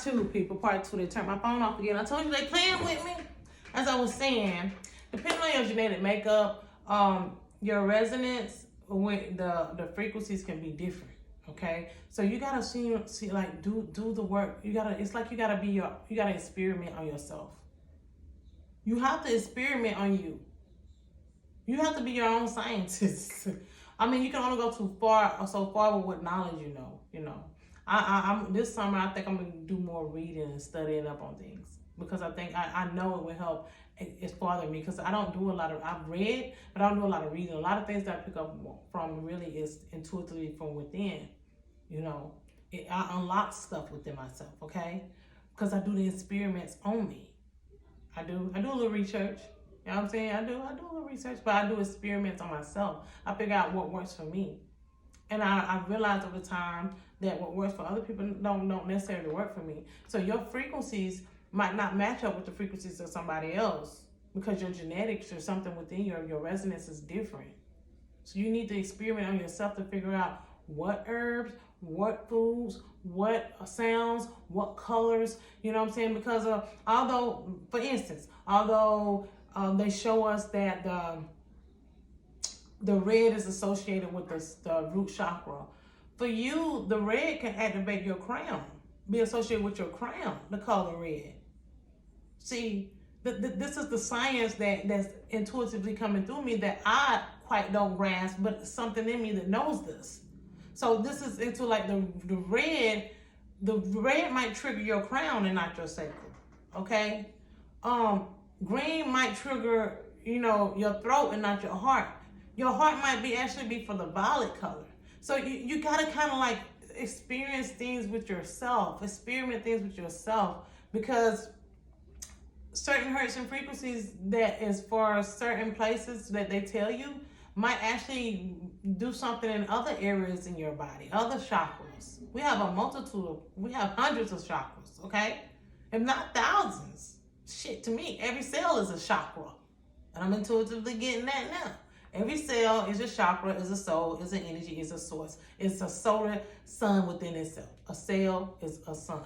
2, people. Part 2. They turned my phone off again. I told you they playing with me. As I was saying, depending on your genetic makeup, your resonance with the frequencies can be different. Okay, so you gotta see like do the work. It's like you gotta experiment on yourself. You have to experiment on you. You have to be your own scientist. I mean, you can only go so far with what knowledge you know. I'm this summer. I think I'm gonna do more reading and studying up on things because I think I know it will help. It's farther me because I don't do a lot of. I've read, but I don't do a lot of reading. A lot of things that I pick up from really is intuitively from within. I unlock stuff within myself. Okay, because I do the experiments on me. I do a little research. You know what I'm saying? I do a little research, but I do experiments on myself. I figure out what works for me. And I realized over time that what works for other people don't necessarily work for me. So your frequencies might not match up with the frequencies of somebody else because your genetics or something within your resonance is different. So you need to experiment on yourself to figure out what herbs, what foods, what sounds, what colors, you know what I'm saying? Because although, for instance, they show us that the red is associated with the root chakra. For you, the red can activate your crown, be associated with your crown, the color red. See, this is the science that's intuitively coming through me that I quite don't grasp, but something in me that knows this. So this is into like the red might trigger your crown and not your sacral, okay? Green might trigger, your throat and not your heart. Your heart might actually be for the violet color. So you gotta kind of like experiment things with yourself because certain hertz and frequencies that is for certain places that they tell you might actually do something in other areas in your body, other chakras. We have hundreds of chakras, okay? If not thousands. Shit, to me, every cell is a chakra. And I'm intuitively getting that now. Every cell is a chakra, is a soul, is an energy, is a source. It's a solar sun within itself. A cell is a sun.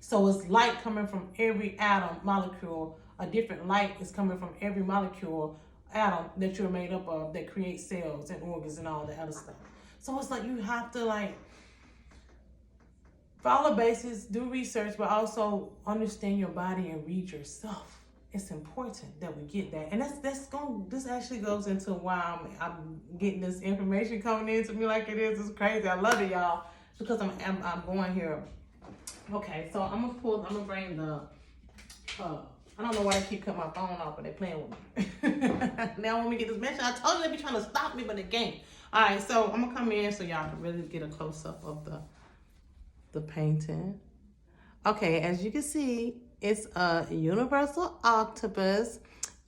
So it's light coming from every atom, molecule. A different light is coming from every molecule, atom that you're made up of that creates cells and organs and all that other stuff. So it's like you have to follow basics, do research, but also understand your body and read yourself. It's important that we get that. And this actually goes into why I'm getting this information coming into me like it is. It's crazy. I love it, y'all. It's because I'm going here. Okay, so I'm gonna bring the I don't know why they keep cutting my phone off, but they're playing with me. Now when we get this message, I told you they be trying to stop me, but they can't. All right, so I'm gonna come in so y'all can really get a close up of the painting. Okay, as you can see, it's a universal octopus.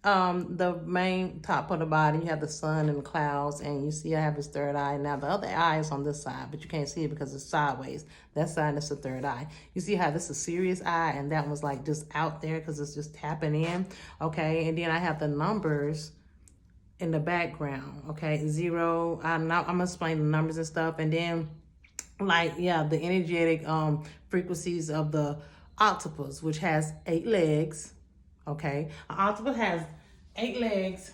The main top of the body, you have the sun and the clouds, and you see I have his third eye. Now the other eye is on this side, but you can't see it because it's sideways. That side is the third eye. You see how this is a serious eye, and that one's like just out there because it's just tapping in. Okay, and then I have the numbers in the background. Okay, 0. I'm gonna explain the numbers and stuff, and then the energetic frequencies of the octopus, which has 8 legs. Okay, an octopus has 8 legs,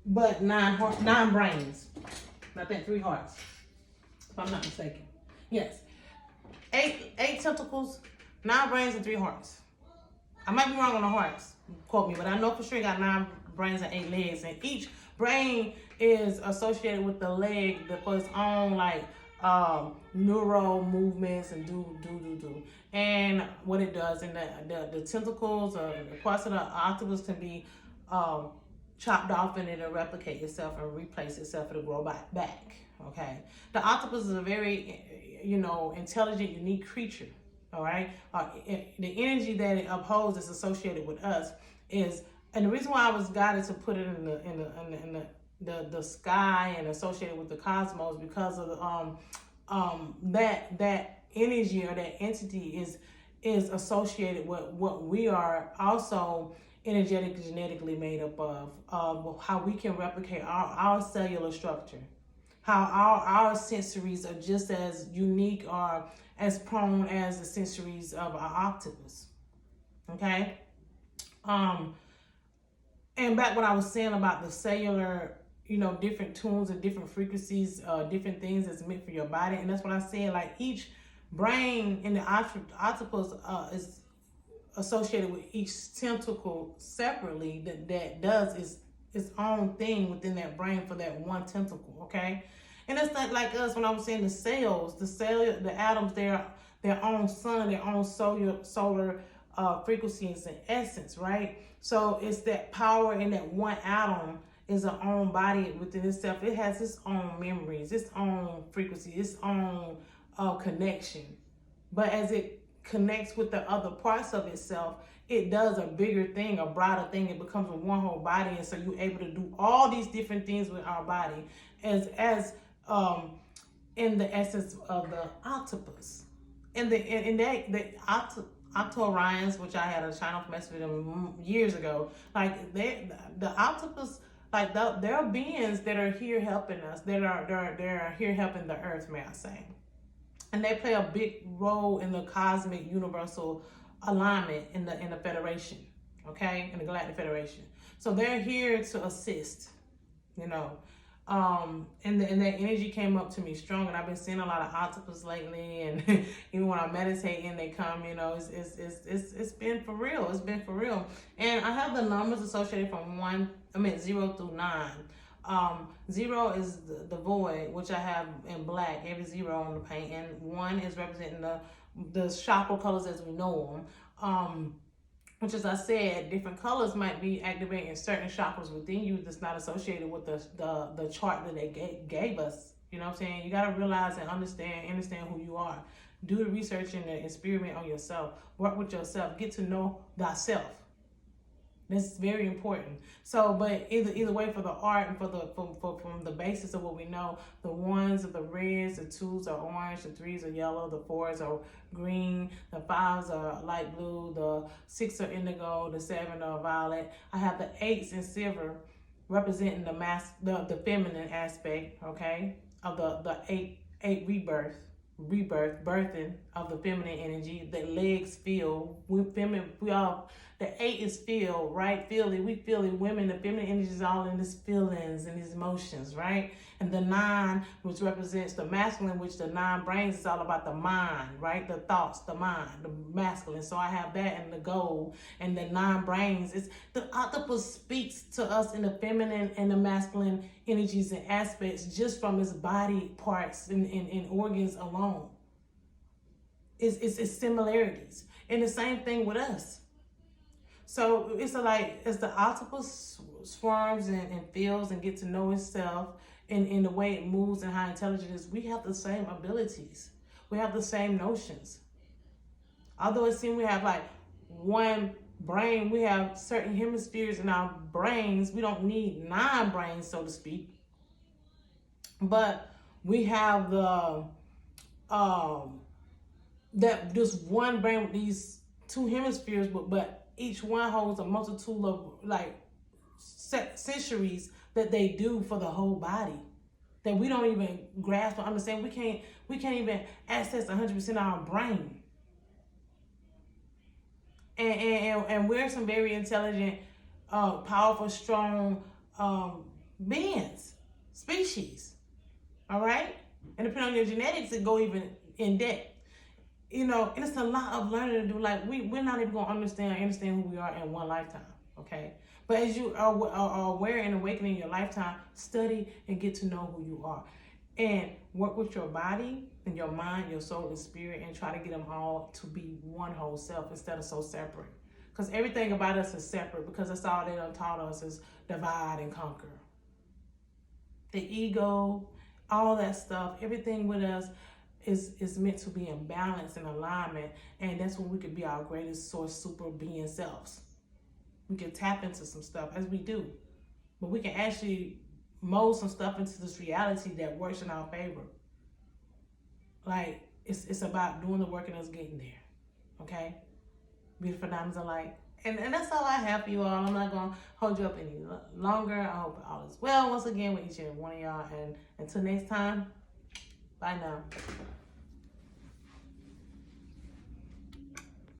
but 9 brains. I think 3 hearts, if I'm not mistaken. Yes, 8 tentacles, 9 brains, and 3 hearts. I might be wrong on the hearts, quote me, but I know for sure you got 9 brains and 8 legs, and each brain is associated with the leg for its own neural movements and do. And what it does, and the tentacles or the parts of the octopus can be chopped off, and it'll replicate itself and replace itself. It'll grow back. Okay, the octopus is a very intelligent, unique creature. All right, the energy that it upholds is associated with us and the reason why I was guided to put it in the sky and associated with the cosmos because of that energy or that entity is associated with what we are also genetically made up of how we can replicate our cellular structure, how our sensories are just as unique or as prone as the sensories of an octopus. Okay. And back what I was saying about the cellular, different tunes and different frequencies, different things that's meant for your body. And that's what I said, like each brain in the octopus is associated with each tentacle separately that does its own thing within that brain for that one tentacle, okay? And it's not like us when I was saying the cells, the atoms, their own sun, their own solar frequencies and essence, right? So it's that power in that one atom is an own body within itself. It has its own memories, its own frequency, its own connection. But as it connects with the other parts of itself, it does a bigger thing, a broader thing. It becomes a one whole body, and so you're able to do all these different things with our body, as in the essence of the octopus, and the Octo-Orions, which I had a channel mess with them years ago. Like the octopus, like there are beings that are here helping us, they're here helping the earth, may I say. And they play a big role in the cosmic universal alignment in the Federation, okay, in the Galactic Federation. So they're here to assist, and that energy came up to me strong, and I've been seeing a lot of octopus lately, and even when I meditate and they come, it's been for real. It's been for real. And I have the numbers associated from 0 through 9. 0 is the void, which I have in black, every 0 on the paint, and 1 is representing the chakra colors as we know them. Which, as I said, different colors might be activating certain chakras within you that's not associated with the chart that they gave us. You know what I'm saying? You got to realize and understand who you are. Do the research and the experiment on yourself. Work with yourself. Get to know thyself. That's very important. So, but either way, for the art and from the basis of what we know, the 1s are the reds, the 2s are orange, the 3s are yellow, the 4s are green, the 5s are light blue, the 6 are indigo, the 7 are violet. I have the 8s in silver, representing the feminine aspect, okay, of the 8 birthing of the feminine energy. The legs feel, the 8 is feel, right? Feel it. We feel it. Women, the feminine energy is all in these feelings and these emotions, right? And the 9, which represents the masculine, which the 9 brains is all about the mind, right? The thoughts, the mind, the masculine. So I have that and the gold and the 9 brains. The octopus speaks to us in the feminine and the masculine energies and aspects just from its body parts and organs alone. It's similarities. And the same thing with us. So it's like as the octopus swarms and feels and get to know itself in the way it moves and how intelligent it is, we have the same abilities. We have the same notions. Although it seems we have like one brain, we have certain hemispheres in our brains. We don't need 9 brains, so to speak. But we have that just one brain with these 2 hemispheres, but each one holds a multitude of like centuries that they do for the whole body that we don't even grasp or understand. We can't even access 100% of our brain. And we're some very intelligent, powerful, strong beings, species. All right? And depending on your genetics, it go even in depth. And it's a lot of learning to do. Like we're not even gonna understand who we are in one lifetime, okay? But as you are aware and awakening your lifetime, study and get to know who you are, and work with your body and your mind, your soul and spirit, and try to get them all to be one whole self instead of so separate. Because everything about us is separate, because that's all they done taught us is divide and conquer. The ego, all that stuff, everything with us is meant to be in balance and alignment, and that's when we could be our greatest source super being selves. We can tap into some stuff as we do, but we can actually mold some stuff into this reality that works in our favor. Like it's about doing the work and us getting there. Okay, beautiful diamonds of light. And that's all I have for you all. I'm not going to hold you up any longer. I hope all is well once again with each and every one of y'all. And until next time, bye now.